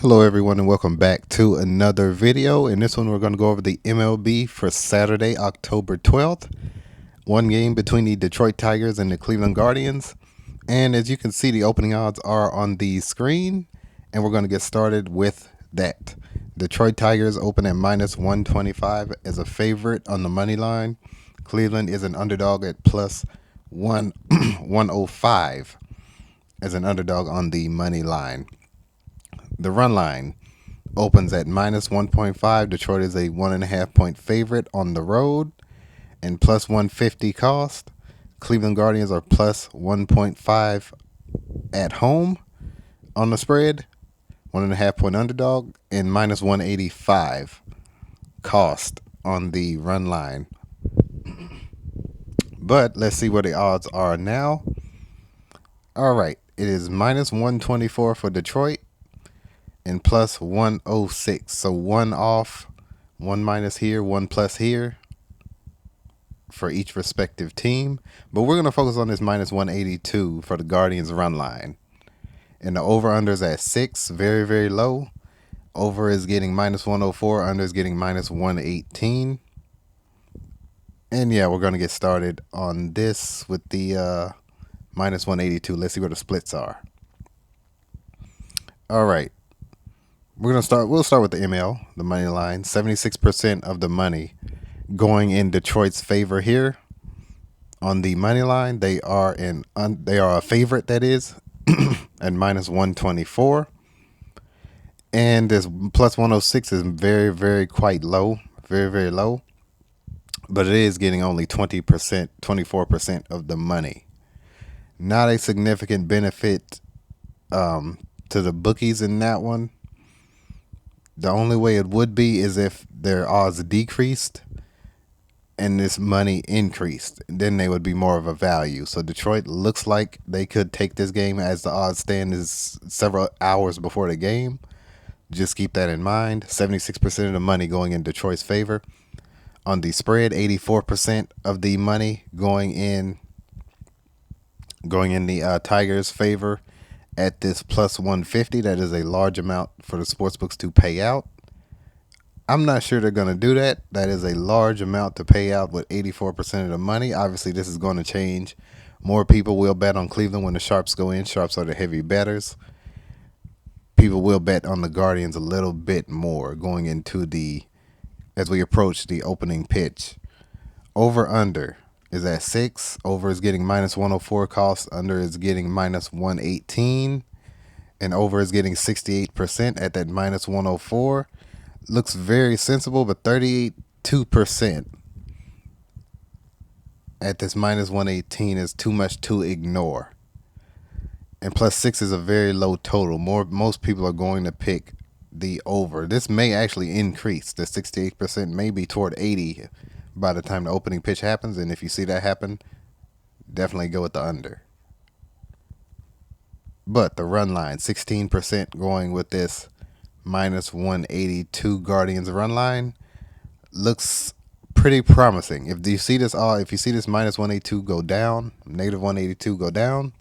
Hello everyone and welcome back to another video. In this one we're going to go over the MLB for Saturday, October 12th. One game between the Detroit Tigers and the Cleveland Guardians. And as you can see, the opening odds are on the screen. And we're going to get started with that. Detroit Tigers open at minus 125 as a favorite on the money line. Cleveland is an underdog at plus 105 as an underdog on the money line. The run line opens at minus 1.5. Detroit is a 1.5 point favorite on the road and plus 150 cost. Cleveland Guardians are plus 1.5 at home on the spread, 1.5 point underdog, and minus 185 cost on the run line. But let's see what the odds are now. All right, it is minus 124 for Detroit and plus 106. So one off, one minus here, one plus here for each respective team. But we're going to focus on this minus 182 for the Guardians run line. And the over-under is at 6, very, very low. Over is getting minus 104, under is getting minus 118. And yeah, we're going to get started on this with the minus 182. Let's see where the splits are. All right. We'll start with the ML, the money line. 76% of the money going in Detroit's favor here. On the money line, they are a favorite, that is, at minus 124. And this plus 106 is very, very quite low, very, very low. But it is getting only 20%, 24% of the money. Not a significant benefit to the bookies in that one. The only way it would be is if their odds decreased and this money increased. Then they would be more of a value. So Detroit looks like they could take this game as the odds stand is several hours before the game. Just keep that in mind. 76% of the money going in Detroit's favor. On the spread, 84% of the money going in the Tigers' favor. At this plus 150, that is a large amount for the sportsbooks to pay out. I'm not sure they're going to do that. That is a large amount to pay out with 84% of the money. Obviously, this is going to change. More people will bet on Cleveland when the Sharps go in. Sharps are the heavy bettors. People will bet on the Guardians a little bit more going into as we approach the opening pitch. Over-under is at 6. Over is getting minus 104 cost. Under is getting minus 118. And over is getting 68% at that minus 104. Looks very sensible, but 32% at this minus 118 is too much to ignore. And plus 6 is a very low total. Most people are going to pick the over. This may actually increase. The 68% may be toward 80 by the time the opening pitch happens, and if you see that happen, definitely go with the under. But the run line, 16% going with this minus 182 Guardians run line, looks pretty promising. If you see this minus 182 go down, negative 182 go down,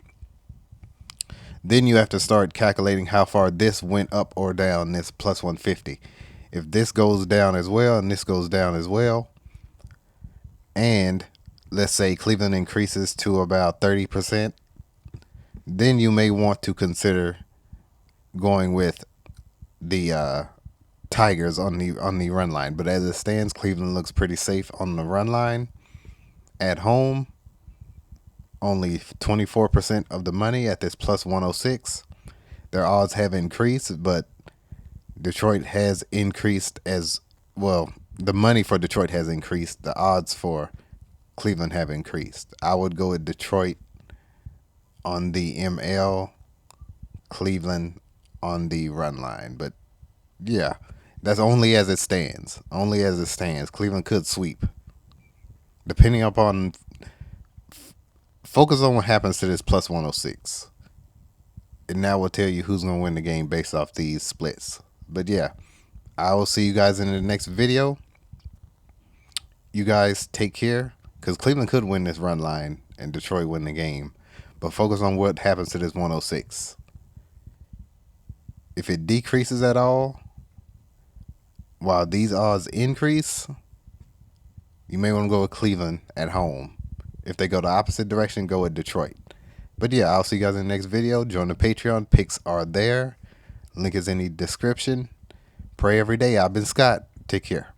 then you have to start calculating how far this went up or down, this plus 150. If this goes down as well and this goes down as well, and let's say Cleveland increases to about 30%, then you may want to consider going with the Tigers on the run line. But as it stands, Cleveland looks pretty safe on the run line. At home, only 24% of the money at this plus 106. Their odds have increased, but Detroit has increased as well. The money for Detroit has increased. The odds for Cleveland have increased. I would go with Detroit on the ML, Cleveland on the run line. But yeah, that's only as it stands. Only as it stands. Cleveland could sweep. Depending upon, focus on what happens to this plus 106. And that will tell you who's going to win the game based off these splits. But yeah, I will see you guys in the next video. You guys take care, because Cleveland could win this run line and Detroit win the game. But focus on what happens to this 106. If it decreases at all, while these odds increase, you may want to go with Cleveland at home. If they go the opposite direction, go with Detroit. But yeah, I'll see you guys in the next video. Join the Patreon. Picks are there. Link is in the description. Pray every day. I've been Scott. Take care.